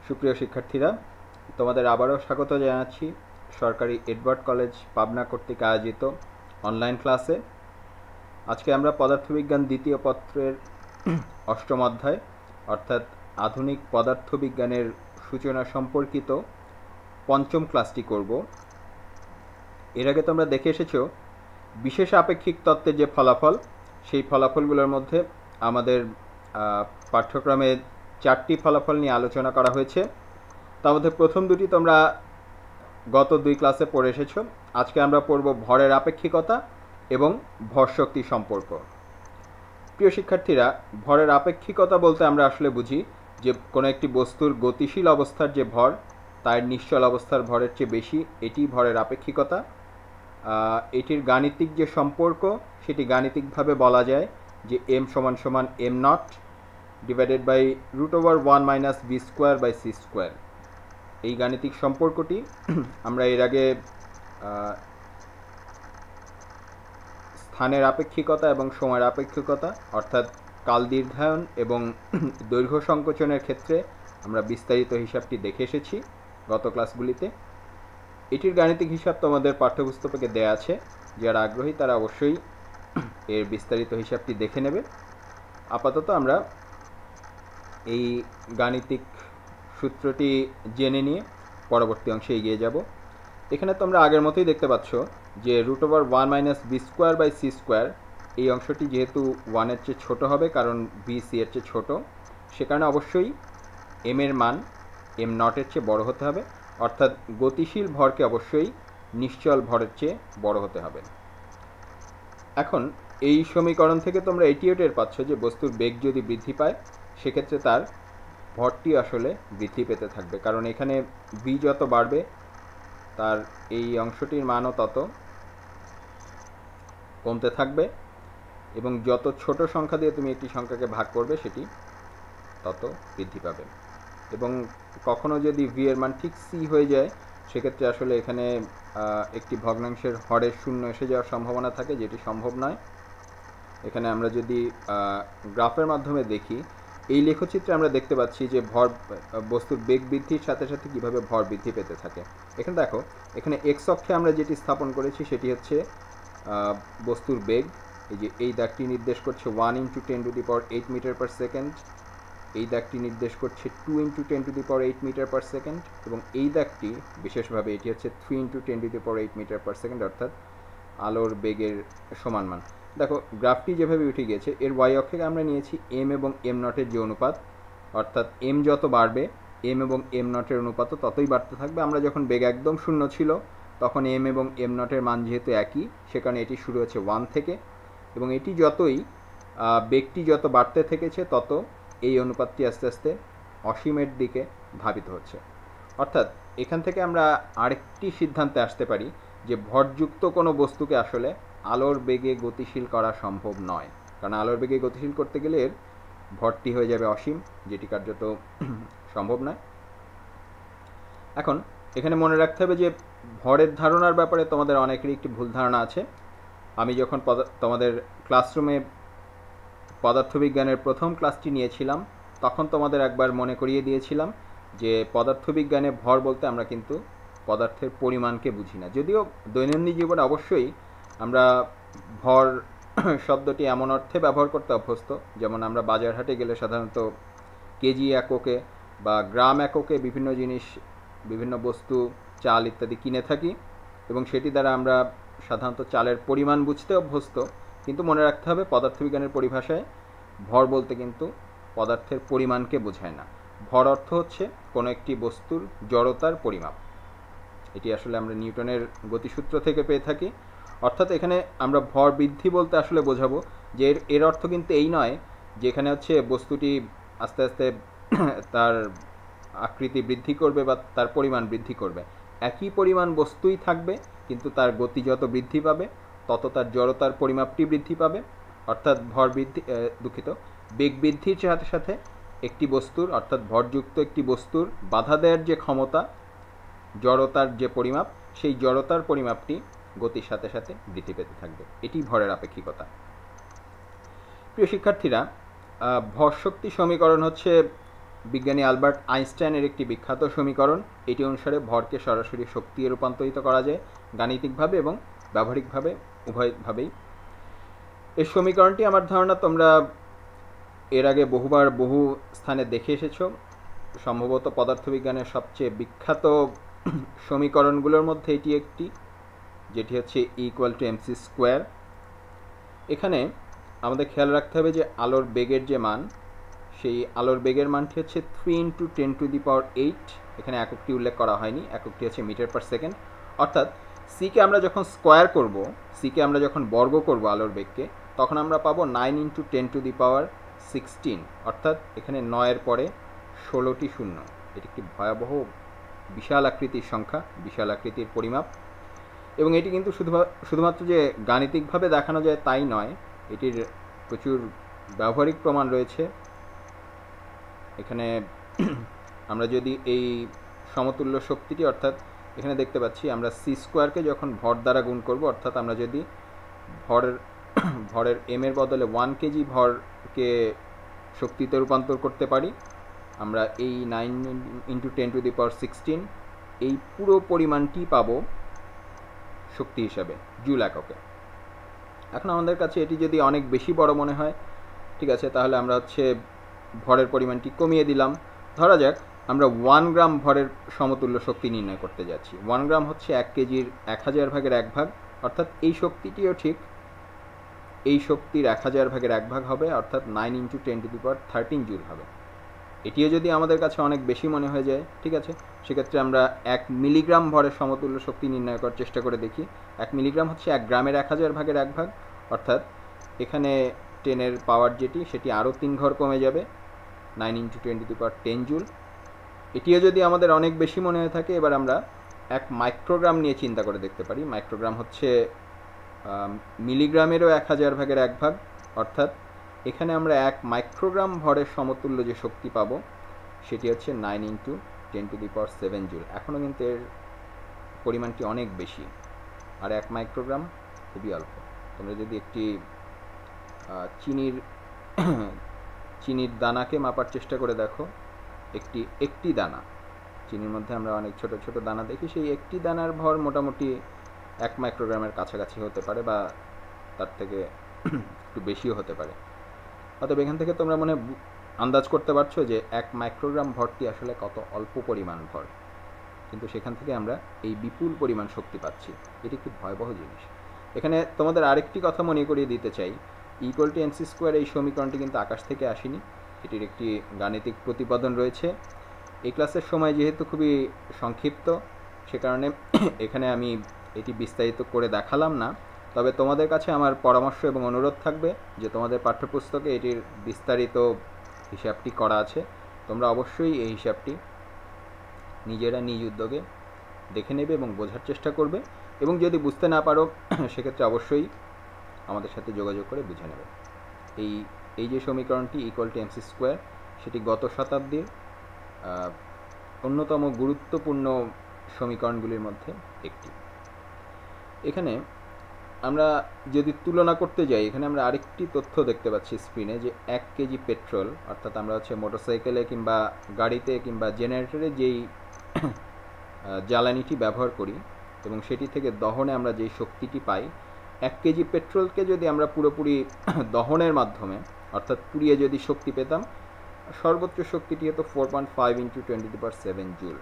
সুপ্রিয় শিক্ষার্থীরা, তোমাদের আবারও স্বাগত জানাচ্ছি সরকারি এডওয়ার্ড কলেজ পাবনা কর্তৃক আয়োজিত অনলাইন ক্লাসে। আজকে আমরা পদার্থবিজ্ঞান দ্বিতীয় পত্রের অষ্টম অধ্যায় অর্থাৎ আধুনিক পদার্থবিজ্ঞানের সূচনা সম্পর্কিত পঞ্চম ক্লাসটি করব। এর আগে তোমরা দেখে এসেছো বিশেষ আপেক্ষিক তত্ত্বের যে ফলাফল, সেই ফলাফলগুলোর মধ্যে আমাদের পাঠ্যক্রমে 4টি ফলাফল নিয়ে আলোচনা করা হয়েছে। তার মধ্যে প্রথম দুটি তোমরা গত 2 ক্লাসে পড়ে এসেছো। আজকে আমরা পড়ব ভরের আপেক্ষিকতা এবং ভর শক্তি সম্পর্ক। প্রিয় শিক্ষার্থীরা, ভরের আপেক্ষিকতা বলতে আমরা আসলে বুঝি যে কোনো একটি বস্তুর গতিশীল অবস্থার যে ভর তার নিশ্চল অবস্থার ভরের চেয়ে বেশি, এটি ভরের আপেক্ষিকতা। এটির গাণিতিক যে সম্পর্ক সেটি গাণিতিকভাবে বলা যায় যে m = m0 divided by √1 - v²/c²। এই গাণিতিক সম্পর্কটি আমরা এর আগে স্থানের আপেক্ষিকতা এবং সময়ের আপেক্ষিকতা অর্থাৎ কাল দীর্ঘায়ন এবং দৈর্ঘ্য সংকোচনের ক্ষেত্রে আমরা বিস্তারিত হিসাবটি দেখে এসেছি গত ক্লাসগুলিতে। এটির গাণিতিক হিসাব তোমাদের পাঠ্যপুস্তকে দেয়া আছে, যারা আগ্রহী তারা অবশ্যই এর বিস্তারিত হিসাবটি দেখে নেবে। আপাতত আমরা এই গাণিতিক সূত্রটি জেনে নিয়ে পরবর্তী অংশে এগিয়ে যাব। এখানে তোমরা আগের মতোই দেখতে পাচ্ছ যে √1 - v²/c² এই অংশটি যেহেতু 1 এর চেয়ে ছোট হবে, কারণ v c এর চেয়ে ছোট, সে কারণে অবশ্যই m এর মান m0 এর চেয়ে বড় হতে হবে, অর্থাৎ গতিশীল ভরকে অবশ্যই নিশ্চল ভরের চেয়ে বড় হতে হবে। এখন এই সমীকরণ থেকে তোমরা এটিও টের পাচ্ছ যে বস্তুর বেগ যদি বৃদ্ধি পায় সেক্ষেত্রে তার ভরটি আসলে বৃদ্ধি পেতে থাকবে, কারণ এখানে v যত বাড়বে তার এই অংশটির মানও তত কমতে থাকবে, এবং যত ছোট সংখ্যা দিয়ে তুমি একটি সংখ্যাকে ভাগ করবে সেটি তত বৃদ্ধি পাবে। এবং কখনো যদি v এর মান ঠিক c হয়ে যায় সেক্ষেত্রে আসলে এখানে একটি ভগ্নাংশের হরের শূন্য এসে যাওয়ার সম্ভাবনা থাকে, যেটি সম্ভব নয়। এখানে আমরা যদি গ্রাফের মাধ্যমে দেখি, এই লেখচিত্রে আমরা দেখতে পাচ্ছি যে ভর বস্তুর বেগ বৃদ্ধির সাথে সাথে কীভাবে ভর বৃদ্ধি পেতে থাকে। এখানে দেখো, এখানে x অক্ষে আমরা যেটি স্থাপন করেছি সেটি হচ্ছে বস্তুর বেগ। এই যে এই দাগটি নির্দেশ করছে 1 × 10⁸ মিটার/সেকেন্ড, এই দাগটি নির্দেশ করছে 2 × 10⁸ মিটার/সেকেন্ড, এবং এই দাগটি বিশেষভাবে এটি হচ্ছে 3 × 10⁸ মিটার/সেকেন্ড, অর্থাৎ আলোর বেগের সমান মান। দেখো গ্রাফটি যেভাবে উঠে গিয়েছে, এর y অক্ষে আমরা নিয়েছি m এবং m0 এর যে অনুপাত, অর্থাৎ m যত বাড়বে m এবং m0 এর অনুপাতও ততই বাড়তে থাকবে। আমরা যখন বেগ একদম শূন্য ছিল তখন m এবং m0 এর মান যেহেতু একই, সে কারণে এটি শুরু হচ্ছে 1 থেকে, এবং এটি যতই বেগটি যত বাড়তে থেকেছে তত এই অনুপাতটি আস্তে আস্তে অসীমের দিকে ধাবিত হচ্ছে। অর্থাৎ এখান থেকে আমরা আরেকটি সিদ্ধান্তে আসতে পারি যে ভরযুক্ত কোনো বস্তুকে আসলে আলোর বেগে গতিশীল করা সম্ভব নয়, কারণ আলোর বেগে গতিশীল করতে গেলে এর ভরটি হয়ে যাবে অসীম, যেটি কার্যত সম্ভব নয়। এখন এখানে মনে রাখতে হবে যে ভরের ধারণার ব্যাপারে তোমাদের অনেকেরই একটি ভুল ধারণা আছে। আমি যখন তোমাদের ক্লাসরুমে পদার্থবিজ্ঞানের প্রথম ক্লাসটি নিয়েছিলাম তখন তোমাদের একবার মনে করিয়ে দিয়েছিলাম যে পদার্থবিজ্ঞানে ভর বলতে আমরা কিন্তু পদার্থের পরিমাণকে বুঝি না। যদিও দৈনন্দিন জীবনে অবশ্যই আমরা ভর শব্দটি এমন অর্থে ব্যবহার করতে অভ্যস্ত, যেমন আমরা বাজার হাটে গেলে সাধারণত কেজি এককে বা গ্রাম এককে বিভিন্ন জিনিস, বিভিন্ন বস্তু, চাল ইত্যাদি কিনে থাকি, এবং সেটি দ্বারা আমরা সাধারণত চালের পরিমাণ বুঝতে অভ্যস্ত। কিন্তু মনে রাখতে হবে পদার্থবিজ্ঞানের পরিভাষায় ভর বলতে কিন্তু পদার্থের পরিমাণকে বোঝায় না। ভর অর্থ হচ্ছে কোনো একটি বস্তুর জড়তার পরিমাপ। এটি আসলে আমরা নিউটনের গতিসূত্র থেকে পেয়ে থাকি। অর্থাৎ এখানে আমরা ভর বৃদ্ধি বলতে আসলে বোঝাবো যে এর অর্থ কিন্তু এই নয় যে এখানে হচ্ছে বস্তুটি আস্তে আস্তে তার আকৃতি বৃদ্ধি করবে বা তার পরিমাণ বৃদ্ধি করবে। একই পরিমাণ বস্তুই থাকবে, কিন্তু তার গতি যত বৃদ্ধি পাবে তত তার জড়তার পরিমাপটি বৃদ্ধি পাবে। অর্থাৎ বেগ বৃদ্ধির সাথে সাথে একটি বস্তুর, অর্থাৎ ভরযুক্ত একটি বস্তুর বাধা দেওয়ার যে ক্ষমতা, জড়তার যে পরিমাপ, সেই জড়তার পরিমাপটি গতির সাথে সাথে বৃদ্ধি পেতে থাকবে। এটি ভরের আপেক্ষিকতা। প্রিয় শিক্ষার্থীরা, ভর শক্তি সমীকরণ হচ্ছে বিজ্ঞানী আলবার্ট আইনস্টাইনের একটি বিখ্যাত সমীকরণ। এটি অনুসারে ভরকে সরাসরি শক্তিতে রূপান্তরিত করা যায় গাণিতিকভাবে এবং ব্যবহারিকভাবে, উভয়ভাবেই। এই সমীকরণটি আমার ধারণা তোমরা এর আগে বহুবার বহু স্থানে দেখে এসেছো। সম্ভবত পদার্থবিজ্ঞানের সবচেয়ে বিখ্যাত সমীকরণগুলোর মধ্যে এটি একটি, যেটি হচ্ছে E=mc²। এখানে আমাদের খেয়াল রাখতে হবে যে আলোর বেগের যে মান, সেই আলোর বেগের মানটি হচ্ছে 3 × 10⁸। এখানে এককটি উল্লেখ করা হয়নি, এককটি হচ্ছে মিটার পার সেকেন্ড। অর্থাৎ সিকে আমরা যখন স্কোয়ার করব, সিকে আমরা যখন বর্গ করব আলোর বেগকে, তখন আমরা পাবো 9 × 10⁻16। অর্থাৎ এখানে 9-এর পরে 16টি শূন্য। এটি একটি ভয়াবহ বিশাল আকৃতির সংখ্যা, বিশাল আকৃতির পরিমাপ। এবং এটি কিন্তু শুধুমাত্র যে গাণিতিকভাবে দেখানো যায় তাই নয়, এটির প্রচুর ব্যবহারিক প্রমাণ রয়েছে। এখানে আমরা যদি এই সমতুল্য শক্তিটি, অর্থাৎ এখানে দেখতে পাচ্ছি আমরা c² যখন ভর দ্বারা গুণ করব, অর্থাৎ আমরা যদি ভরের এর বদলে 1 কেজি ভরকে শক্তিতে রূপান্তর করতে পারি, আমরা এই 9 × 10⁻16 এই পুরো পরিমাণটি পাবো শক্তি হিসাবে জুল এককে। এখন আমাদের কাছে এটি যদি অনেক বেশি বড় মনে হয়, ঠিক আছে, তাহলে আমরা হচ্ছে ভরের পরিমাণটি কমিয়ে দিলাম। ধরা যাক আমরা 1 গ্রাম ভরের সমতুল্য শক্তি নির্ণয় করতে যাচ্ছি। 1 গ্রাম হচ্ছে 1 কেজির 1000 ভাগের 1 ভাগ, অর্থাৎ এই শক্তিটিও ঠিক এই শক্তির 1000 ভাগের 1 ভাগ হবে, অর্থাৎ 9 × 10⁻13 জুল হবে। এটিও যদি আমাদের কাছে অনেক বেশি মনে হয়ে যায়, ঠিক আছে, সেক্ষেত্রে আমরা 1 মিলিগ্রাম ভরের সমতুল্য শক্তি নির্ণয় করার চেষ্টা করে দেখি। 1 মিলিগ্রাম হচ্ছে 1 গ্রামের 1000 ভাগের 1 ভাগ, অর্থাৎ এখানে 10-এর পাওয়ার যেটি, সেটি আরও 3 ঘর কমে যাবে, 9 × 10⁻10 জুল। এটিও যদি আমাদের অনেক বেশি মনে হয়ে থাকে, এবার আমরা 1 মাইক্রোগ্রাম নিয়ে চিন্তা করে দেখতে পারি। মাইক্রোগ্রাম হচ্ছে মিলিগ্রামেরও 1000 ভাগের 1 ভাগ, অর্থাৎ এখানে আমরা 1 মাইক্রোগ্রাম ভরের সমতুল্য যে শক্তি পাবো সেটি হচ্ছে 9 × 10⁻7 জুল। এখনও কিন্তু এর পরিমাণটি অনেক বেশি, আর 1 মাইক্রোগ্রাম খুবই অল্প। তোমরা যদি একটি চিনির দানাকে মাপার চেষ্টা করে দেখো, একটি দানা, চিনির মধ্যে আমরা অনেক ছোট ছোট দানা দেখি, সেই একটি দানার ভর মোটামুটি 1 মাইক্রোগ্রামের কাছাকাছি হতে পারে, বা তার থেকে একটু বেশিও হতে পারে। অতএব এখান থেকে তোমরা মনে আন্দাজ করতে পারছো যে 1 মাইক্রোগ্রাম ভরটি আসলে কত অল্প পরিমাণ ভর, কিন্তু সেখান থেকে আমরা এই বিপুল পরিমাণ শক্তি পাচ্ছি। এটি একটি ভয়াবহ জিনিস। এখানে তোমাদের আরেকটি কথা মনে করিয়ে দিতে চাই, E=mc² এই সমীকরণটি কিন্তু আকাশ থেকে আসেনি, এটির একটি গাণিতিক প্রতিপাদন রয়েছে। এই ক্লাসের সময় যেহেতু খুবই সংক্ষিপ্ত, সে কারণে এখানে আমি এটি বিস্তারিত করে দেখালাম না। তবে তোমাদের কাছে আমার পরামর্শ এবং অনুরোধ থাকবে যে তোমাদের পাঠ্যপুস্তকে এটির বিস্তারিত হিসাবটি করা আছে, তোমরা অবশ্যই এই হিসাবটি নিজেরা নিজ উদ্যোগে দেখে নেবে এবং বোঝার চেষ্টা করবে, এবং যদি বুঝতে না পারো সেক্ষেত্রে অবশ্যই আমাদের সাথে যোগাযোগ করে বুঝে নেবে। এই যে সমীকরণটি E=mc², সেটি গত শতাব্দীর অন্যতম গুরুত্বপূর্ণ সমীকরণগুলির মধ্যে একটি। এখানে আমরা যদি তুলনা করতে যাই, এখানে আমরা আরেকটি তথ্য দেখতে পাচ্ছি স্ক্রিনে, যে 1 কেজি পেট্রোল, অর্থাৎ আমরা হচ্ছে মোটরসাইকেলে কিংবা গাড়িতে কিংবা জেনারেটরে যেই জ্বালানিটি ব্যবহার করি এবং সেটি থেকে দহনে আমরা যেই শক্তিটি পাই, 1 কেজি পেট্রোলকে যদি আমরা পুরোপুরি দহনের মাধ্যমে, অর্থাৎ পুড়িয়ে যদি শক্তি পেতাম, সর্বোচ্চ শক্তিটি হতো 4.5 × 10⁻7 জুল।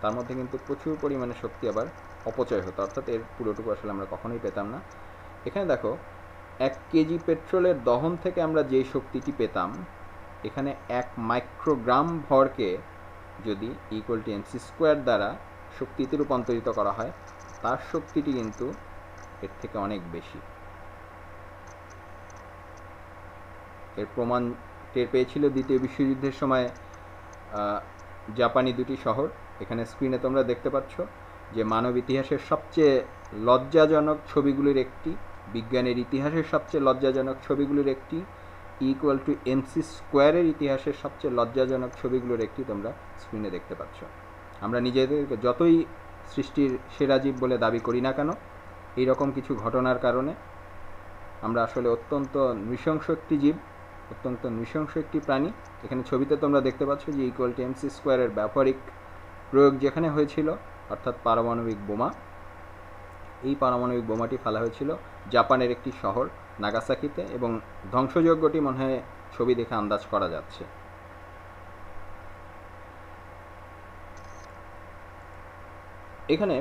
তার মধ্যে কিন্তু প্রচুর পরিমাণে শক্তি আবার অপচয় হতো, অর্থাৎ এর পুরোটুকু আসলে আমরা কখনোই পেতাম না। এখানে দেখো 1 কেজি পেট্রোলের দহন থেকে আমরা যে শক্তিটি পেতাম, এখানে 1 মাইক্রোগ্রাম ভরকে যদি E=mc² দ্বারা শক্তিতে রূপান্তরিত করা হয়, তার শক্তিটি কিন্তু এর থেকে অনেক বেশি। এর প্রমাণ টের পেয়েছিল দ্বিতীয় বিশ্বযুদ্ধের সময় জাপানি দুটি শহর। এখানে স্ক্রিনে তোমরা দেখতে পাচ্ছ যে মানব ইতিহাসের সবচেয়ে লজ্জাজনক ছবিগুলির একটি, বিজ্ঞানের ইতিহাসের সবচেয়ে লজ্জাজনক ছবিগুলির একটি, E=mc² ইতিহাসের সবচেয়ে লজ্জাজনক ছবিগুলোর একটি তোমরা স্ক্রিনে দেখতে পাচ্ছ। আমরা নিজেদেরকে যতই সৃষ্টির সেরা জীব বলে দাবি করি না কেন, এইরকম কিছু ঘটনার কারণে আমরা আসলে অত্যন্ত নৃশংস একটি জীব, অত্যন্ত নৃশংস একটি প্রাণী। এখানে ছবিতে তোমরা দেখতে পাচ্ছ যে ইকুয়াল টু এমসি স্কোয়ারের ব্যবহারিক প্রয়োগ যেখানে হয়েছিল, অর্থাৎ পারমাণবিক বোমা। এই পারমাণবিক বোমাটি ফেলা হয়েছিল জাপানের একটি শহর নাগাসাকিতে, এবং ধ্বংসযজ্ঞটি মনে হয় ছবি দেখে আন্দাজ করা যাচ্ছে। এখানে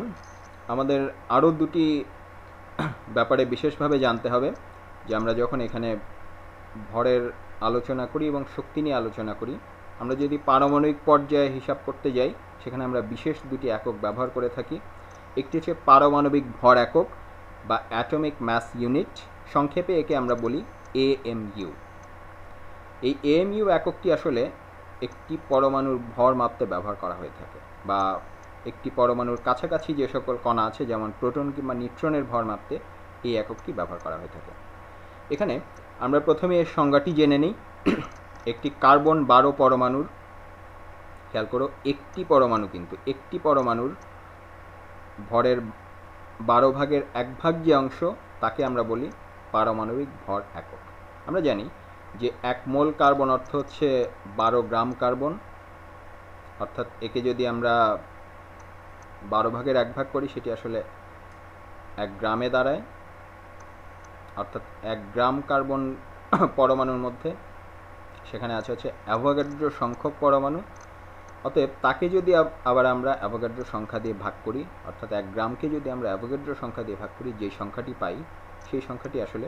আমাদের আরও দুটি ব্যাপারে বিশেষভাবে জানতে হবে, যে আমরা যখন এখানে ভরের আলোচনা করি এবং শক্তি নিয়ে আলোচনা করি, আমরা যদি পারমাণবিক পর্যায়ে হিসাব করতে যাই, সেখানে আমরা বিশেষ দুটি একক ব্যবহার করে থাকি। একটি হচ্ছে পারমাণবিক ভর একক বা অ্যাটমিক ম্যাস ইউনিট, সংক্ষেপে একে আমরা বলি AMU। এই AMU এককটি আসলে একটি পরমাণুর ভর মাপতে ব্যবহার করা হয়ে থাকে, বা একটি পরমাণুর কাছাকাছি যে সকল কণা আছে, যেমন প্রোটন কিংবা নিউট্রনের ভর মাপতে এই এককটি ব্যবহার করা হয়ে থাকে। এখানে আমরা প্রথমে এর সংজ্ঞাটি জেনে নিই। একটি কার্বন 12 পরমাণুর, খেয়াল করো একটি পরমাণু, কিন্তু একটি পরমাণুর ভরের 12 ভাগের 1 ভাগ যে অংশ, তাকে আমরা বলি পারমাণবিক ভর একক। আমরা জানি যে 1 মোল কার্বন অর্থ হচ্ছে 12 গ্রাম কার্বন, অর্থাৎ একে যদি আমরা 12 ভাগের 1 ভাগ করি, সেটি আসলে 1 গ্রামে দাঁড়ায়। অর্থাৎ 1 গ্রাম কার্বন পরমাণুর মধ্যে সেখানে আছে হচ্ছে অ্যাভোগাড্রো সংখ্যক পরমাণু। অতএব তাকে যদি আবার আমরা অ্যাভোগাড্রো সংখ্যা দিয়ে ভাগ করি, অর্থাৎ 1 গ্রামকে যদি আমরা অ্যাভোগাড্রো সংখ্যা দিয়ে ভাগ করি, যে সংখ্যাটি পাই সেই সংখ্যাটি আসলে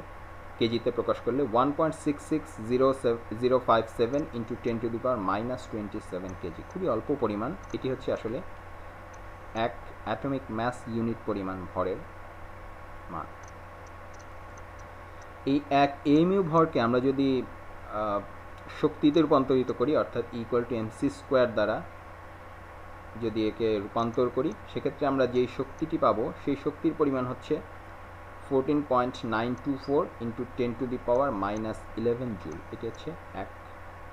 কেজিতে প্রকাশ করলে 1.660057 ইন্টু 10⁻⁻27 কেজি, খুবই অল্প পরিমাণ। এটি হচ্ছে আসলে 1 অ্যাটমিক ম্যাস ইউনিট পরিমাণ ভরের মান। এই 1 AMU ভরকে আমরা যদি শক্তিতে রূপান্তরিত করি, অর্থাৎ ইকুয়াল টু এমসি স্কোয়ার দ্বারা যদি একে রূপান্তর করি, সেক্ষেত্রে আমরা যেই শক্তিটি পাবো সেই শক্তির পরিমাণ হচ্ছে 14.924 ইন্টু 10⁻⁻11 জুল। এটি হচ্ছে 1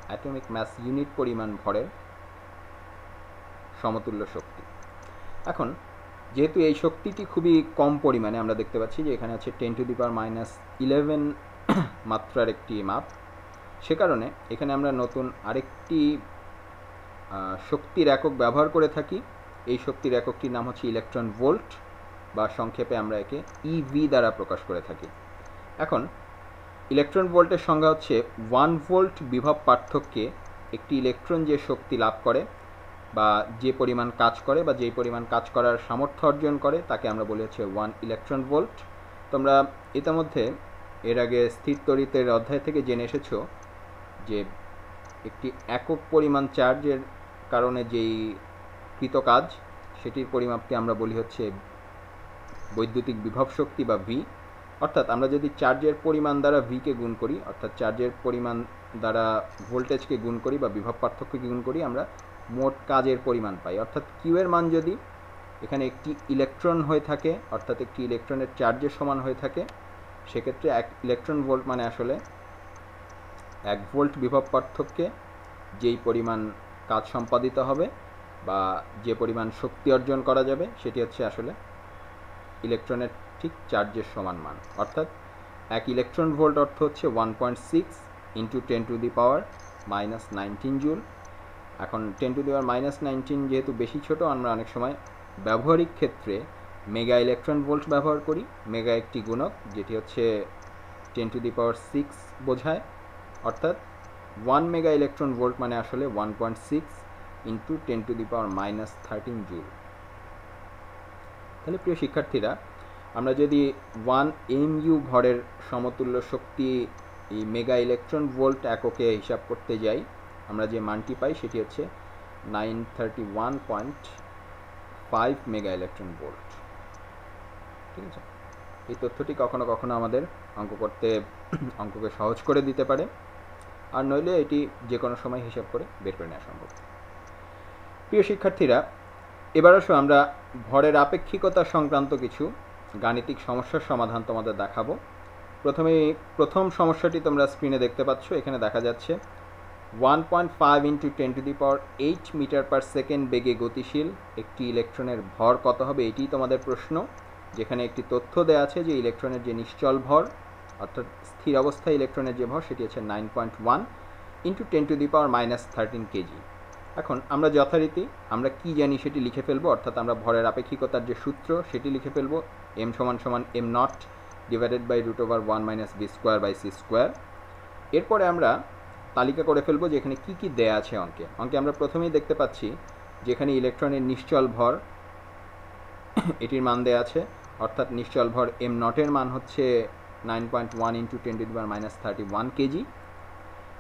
অ্যাটমিক ম্যাস ইউনিট পরিমাণ ভরের সমতুল্য শক্তি। এখন যেহেতু এই শক্তিটি খুবই কম পরিমাণে, আমরা দেখতে পাচ্ছি যে এখানে আছে 10⁻11 মাত্রার একটি মাপ, সে কারণে এখানে আমরা নতুন আরেকটি শক্তির একক ব্যবহার করে থাকি। এই শক্তির এককটির নাম হচ্ছে ইলেকট্রন ভোল্ট, বা সংক্ষেপে আমরা একে EV দ্বারা প্রকাশ করে থাকি। এখন ইলেকট্রন ভোল্টের সংজ্ঞা হচ্ছে 1 ভোল্ট বিভব পার্থক্যে একটি ইলেকট্রন যে শক্তি লাভ করে, বা যে পরিমাণ কাজ করে, বা যেই পরিমাণ কাজ করার সামর্থ্য অর্জন করে, তাকে আমরা বলি হচ্ছে 1 ইলেকট্রন ভোল্ট। তোমরা ইতিমধ্যে এর আগে স্থির তড়িতের অধ্যায় থেকে জেনে এসেছো যে একটি একক পরিমাণ চার্জের কারণে যেই কৃত কাজ, সেটির পরিমাপকে আমরা বলি হচ্ছে বৈদ্যুতিক বিভব শক্তি বা ভি। অর্থাৎ আমরা যদি চার্জের পরিমাণ দ্বারা ভিকে গুণ করি, অর্থাৎ চার্জের পরিমাণ দ্বারা ভোল্টেজকে গুণ করি বা বিভব পার্থক্যকে গুণ করি, আমরা মোট কাজের পরিমাণ পাই। অর্থাৎ কিউ এর মান যদি এখানে একটি ইলেকট্রন হয়ে থাকে, অর্থাৎ একটি ইলেকট্রনের চার্জের সমান হয়ে থাকে, সেক্ষেত্রে 1 ইলেকট্রন ভোল্ট মানে আসলে 1 ভোল্ট বিভব পার্থক্যে যেই পরিমাণ কাজ সম্পাদিত হবে বা যে পরিমাণ শক্তি অর্জন করা যাবে, সেটি হচ্ছে আসলে ইলেকট্রনের ঠিক চার্জের সমান মান। অর্থাৎ 1 ইলেকট্রন ভোল্ট অর্থ হচ্ছে 1.6 ইন্টু 10⁻⁻19 জুল। এখন 10⁻⁻19 যেহেতু বেশি ছোট, আমরা অনেক সময় ব্যবহারিক ক্ষেত্রে মেগা ইলেকট্রন ভোল্ট ব্যবহার করি। মেগা একটি গুণক, যেটি হচ্ছে 10⁻6 বোঝায়। অর্থাৎ 1 মেগা ইলেকট্রন ভোল্ট মানে আসলে 1.6 ইন্টু 10⁻⁻13 জুল। তাহলে প্রিয় শিক্ষার্থীরা, আমরা যদি 1 AMU ভরের সমতুল্য শক্তি এই মেগা ইলেকট্রন ভোল্ট এককে হিসাব করতে যাই, আমরা যে মানটি পাই সেটি হচ্ছে 931.5 মেগা ইলেকট্রন ভোল্ট। ঠিক আছে, এই তথ্যটি কখনো কখনো আমাদের অঙ্ককে সহজ করে দিতে পারে, আর নইলে এটি যে কোনো সময় হিসাব করে বের করে নেওয়া সম্ভব। প্রিয় শিক্ষার্থীরা, এবার আসো আমরা ভরের আপেক্ষিকতা সংক্রান্ত কিছু গাণিতিক সমস্যার সমাধান তোমাদের দেখাবো। প্রথম সমস্যাটি তোমরা স্ক্রিনে দেখতে পাচ্ছ। এখানে দেখা যাচ্ছে 1.5 ইন্টু 10⁸ মিটার পার সেকেন্ড বেগে গতিশীল একটি ইলেকট্রনের ভর কত হবে, এটি তোমাদের প্রশ্ন। যেখানে একটি তথ্য দেওয়া আছে যে ইলেকট্রনের যে নিশ্চল ভর অর্থাৎ স্থির অবস্থায় ইলেকট্রনের যে ভর সেটি হচ্ছে 9.1 ইন্টু 10⁻13 কেজি। এখন আমরা যথারীতি আমরা কি জানি সেটি লিখে ফেলবো, অর্থাৎ আমরা ভরের আপেক্ষিকতার যে সূত্র সেটি লিখে ফেলবো, m সমান m not divided by √1 - v²/c²। এরপরে আমরা তালিকা করে ফেলবো যে এখানে কি দেয়া আছে অঙ্কে আমরা প্রথমেই দেখতে পাচ্ছি যে এখানে ইলেকট্রনের নিশ্চল ভর এটির মান দেয়া আছে, অর্থাৎ নিশ্চল ভর m নটের মান হচ্ছে 9.1 ইন্টু 10⁻31 কেজি।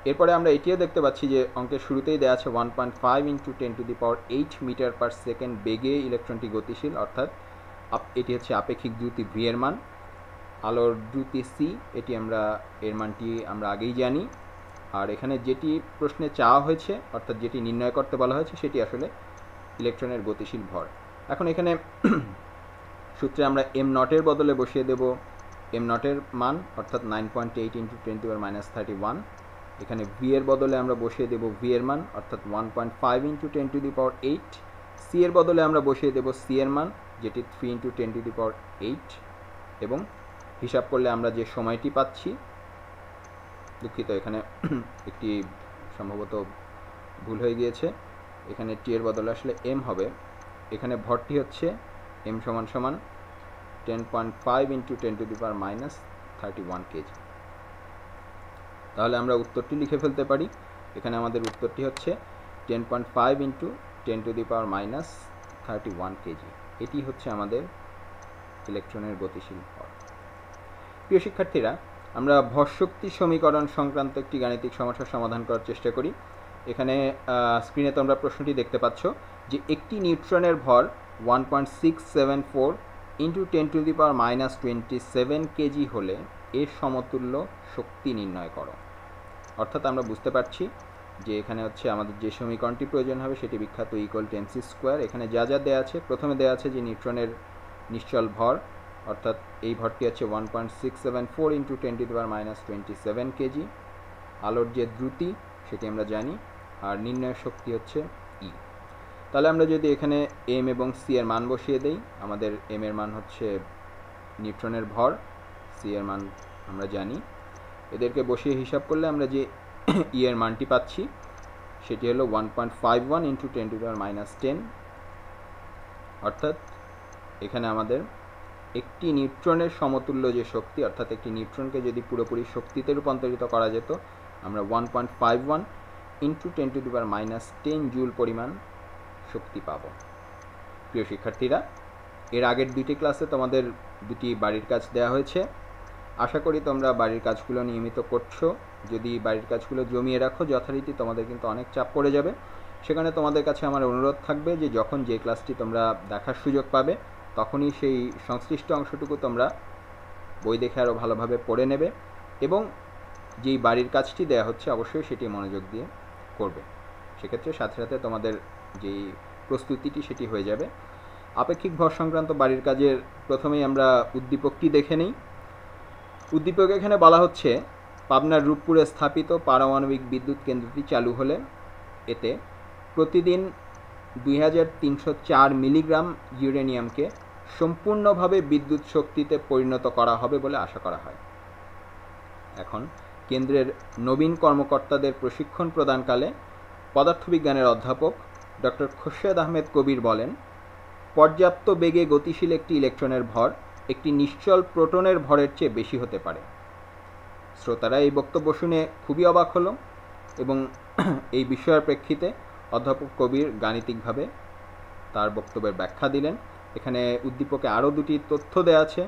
এরপরে আমরা এটিও দেখতে পাচ্ছি যে অঙ্কের শুরুতেই দেওয়া আছে 1.5 ইন্টু 10⁸ মিটার পার সেকেন্ড বেগে ইলেকট্রনটি গতিশীল, অর্থাৎ এটি হচ্ছে আপেক্ষিক দ্রুতি ভি এর মান। আলোর দ্রুতি সি, এটি এর মানটি আমরা আগেই জানি। আর এখানে যেটি প্রশ্নে চাওয়া হয়েছে অর্থাৎ যেটি নির্ণয় করতে বলা হয়েছে সেটি আসলে ইলেকট্রনের গতিশীল ভর। এখন এখানে সূত্রে আমরা m নটের বদলে বসিয়ে দেব m নটের মান, অর্থাৎ 9.8 ইন্টু 10⁻31। এখানে ভি এর বদলে আমরা বসিয়ে দেব ভি এর মান, অর্থাৎ 1.5 ইন্টু 10⁸। সি এর বদলে আমরা বসিয়ে দেব সি এর মান, যেটি 3 ইন্টু 10⁸। এবং হিসাব করলে আমরা যে সময়টি পাচ্ছি, দুঃখিত এখানে একটি সম্ভবত ভুল হয়ে গিয়েছে, এখানে টি এর বদলে আসলে এম হবে। এখানে ভরটি হচ্ছে m সমান 10.5 ইন্টু 10⁻31 কেজি। তাহলে আমরা উত্তরটি লিখে ফেলতে পারি। এখানে আমাদের উত্তরটি হচ্ছে 10.5 ইন্টু 10⁻31 কেজি। এটি হচ্ছে আমাদের ইলেকট্রনের গতিশীল ভর। প্রিয় শিক্ষার্থীরা, আমরা ভরশক্তি সমীকরণ সংক্রান্ত একটি গাণিতিক সমস্যার সমাধান করার চেষ্টা করি। এখানে স্ক্রিনে তোমরা প্রশ্নটি দেখতে পাচ্ছ যে একটি নিউট্রনের ভর 1.674 ইন্টু 10⁻27 কেজি হলে এর সমতুল্য শক্তি নির্ণয় করো। অর্থাৎ আমরা বুঝতে পারছি যে এখানে হচ্ছে আমাদের যে সমীকরণটি প্রয়োজন হবে সেটি বিখ্যাত =mc²। এখানে যা দেয়া আছে, প্রথমে দেয়া আছে যে নিউট্রনের নিশ্চল ভর, অর্থাৎ এই ভরটি আছে 1.674 ইন্টু 10⁻27 কেজি। আলোর যে দ্রুতি সেটি আমরা জানি, আর নির্ণয় শক্তি হচ্ছে ই। তাহলে আমরা যদি এখানে এম এবং সি এর মান বসিয়ে দেই, আমাদের এম এর মান হচ্ছে নিউট্রনের ভর, সি এর মান আমরা জানি, এদেরকে বসিয়ে হিসাব করলে আমরা যে ই এর মানটি পাচ্ছি সেটি হলো 1.51 ইন্টু 10⁻10। অর্থাৎ এখানে আমাদের একটি নিউট্রনের সমতুল্য যে শক্তি, অর্থাৎ একটি নিউট্রনকে যদি পুরোপুরি শক্তিতে রূপান্তরিত করা যেত, আমরা 1.51 ইন্টু 10⁻10 জুল পরিমাণ শক্তি পাব। প্রিয় শিক্ষার্থীরা, এর আগের দুটি ক্লাসে তোমাদের দুটি বাড়ির কাজ দেওয়া হয়েছে। আশা করি তোমরা বাড়ির কাজগুলো নিয়মিত করছো। যদি বাড়ির কাজগুলো জমিয়ে রাখো যথারীতি তোমাদের কিন্তু অনেক চাপ পড়ে যাবে। সেখানে তোমাদের কাছে আমার অনুরোধ থাকবে যে যখন যে ক্লাসটি তোমরা দেখার সুযোগ পাবে তখনই সেই সংশ্লিষ্ট অংশটুকু তোমরা বই দেখে আরও ভালোভাবে পড়ে নেবে এবং যেই বাড়ির কাজটি দেওয়া হচ্ছে অবশ্যই সেটি মনোযোগ দিয়ে করবে। সেক্ষেত্রে সাথে সাথে তোমাদের যেই প্রস্তুতিটি সেটি হয়ে যাবে। আপেক্ষিক ভর সংক্রান্ত বাড়ির কাজের প্রথমেই আমরা উদ্দীপকটি দেখে নিই। উদ্দীপক এখানে বলা হচ্ছে, পাবনার রূপপুরে স্থাপিত পারমাণবিক বিদ্যুৎ কেন্দ্রটি চালু হলে এতে প্রতিদিন 2304 মিলিগ্রাম ইউরেনিয়ামকে সম্পূর্ণভাবে বিদ্যুৎ শক্তিতে পরিণত করা হবে বলে আশা করা হয়। এখন কেন্দ্রের নবীন কর্মকর্তাদের প্রশিক্ষণ প্রদানকালে পদার্থবিজ্ঞানের অধ্যাপক ডক্টর খোরশেদ আহমেদ কবির বলেন, পর্যাপ্ত বেগে গতিশীল একটি ইলেকট্রনের ভর একটি নিশ্চল প্রোটনের ভরের চেয়ে বেশি হতে পারে। শ্রোতারা এই বক্তব্য শুনে খুবই অবাক হলো এবং এই বিষয়ের প্রেক্ষিতে অধ্যাপক কবির গাণিতিকভাবে তার বক্তব্যের ব্যাখ্যা দিলেন। এখানে উদ্দীপকে আরও দুটি তথ্য দেওয়া আছে,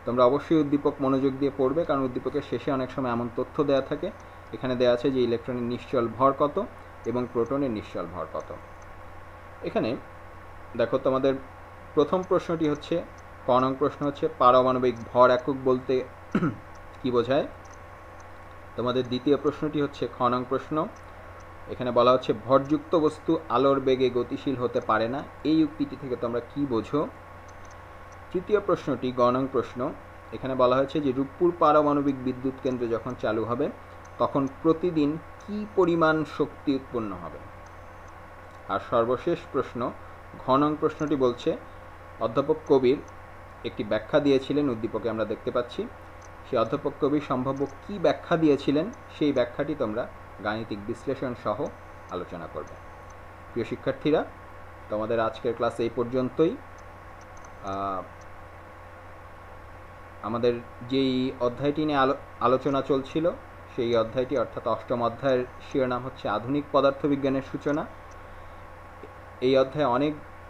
তোমরা অবশ্যই উদ্দীপক মনোযোগ দিয়ে পড়বে, কারণ উদ্দীপকের শেষে অনেক সময় এমন তথ্য দেওয়া থাকে। এখানে দেওয়া আছে যে ইলেকট্রনের নিশ্চল ভর কত এবং প্রোটনের নিশ্চল ভর কত। এখানে দেখো, তোমাদের প্রথম প্রশ্নটি হচ্ছে, ক নং প্রশ্ন হচ্ছে পারমাণবিক ভর একক বলতে কি বোঝায়। তোমাদের দ্বিতীয় প্রশ্নটি হচ্ছে খ নং প্রশ্ন, এখানে বলা হচ্ছে ভরযুক্ত বস্তু আলোর বেগে গতিশীল হতে পারে না, এই উক্তিটি থেকে তোমরা কি বোঝো। তৃতীয় প্রশ্নটি গ নং প্রশ্ন, এখানে বলা হয়েছে যে রূপপুর পারমাণবিক বিদ্যুৎ কেন্দ্র যখন চালু হবে তখন প্রতিদিন কি পরিমাণ শক্তি উৎপন্ন হবে। আর সর্বশেষ প্রশ্ন ঘ নং প্রশ্নটি বলছে, অধ্যাপক কবির একটি ব্যাখ্যা দিয়েছিলেন, উদ্দীপকে আমরা দেখতে পাচ্ছি, সেই অধ্যাপক কবির সম্ভাব্য কী ব্যাখ্যা দিয়েছিলেন সেই ব্যাখ্যাটি তোমরা গাণিতিক বিশ্লেষণ সহ আলোচনা করবে। প্রিয় শিক্ষার্থীরা, তোমাদের আজকের ক্লাস এই পর্যন্তই। আমাদের যেই অধ্যায়টি নিয়ে আলোচনা চলছিল সেই অধ্যায়টি অর্থাৎ অষ্টম অধ্যায়ের শিরোনাম হচ্ছে আধুনিক পদার্থবিজ্ঞানের সূচনা। এই অধ্যায়ে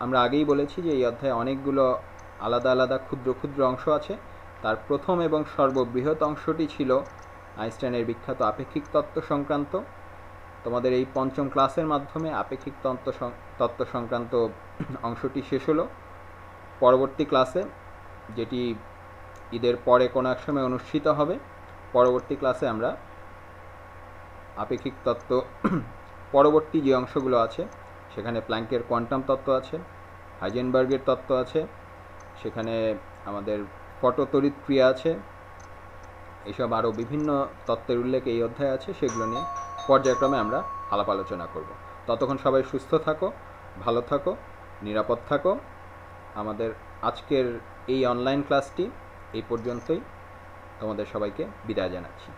আমরা আগেই বলেছি যে এই অধ্যায়ে অনেকগুলো আলাদা আলাদা ক্ষুদ্র ক্ষুদ্র অংশ আছে। তার প্রথম এবং সর্ববৃহৎ অংশটি ছিল আইনস্টাইনের বিখ্যাত আপেক্ষিক তত্ত্ব সংক্রান্ত। তোমাদের এই পঞ্চম ক্লাসের মাধ্যমে আপেক্ষিক তত্ত্ব সংক্রান্ত অংশটি শেষ হলো। পরবর্তী ক্লাসে, যেটি ঈদের পরে কোনো এক সময় অনুষ্ঠিত হবে, পরবর্তী ক্লাসে আমরা আপেক্ষিক তত্ত্ব পরবর্তী যে অংশগুলো আছে সেখানে প্ল্যাঙ্কের কোয়ান্টাম তত্ত্ব আছে, হাইজেনবার্গের তত্ত্ব আছে, সেখানে আমাদের ফটোতড়িৎ ক্রিয়া আছে, এসব আরও বিভিন্ন তত্ত্বের উল্লেখ এই অধ্যায়ে আছে। সেগুলো নিয়ে পর্যায়ক্রমে আমরা আলাপ আলোচনা করব। ততক্ষণ সবাই সুস্থ থাকো, ভালো থাকো, নিরাপদ থাকো। আমাদের আজকের এই অনলাইন ক্লাসটি এই পর্যন্তই। তোমাদের সবাইকে বিদায় জানাচ্ছি।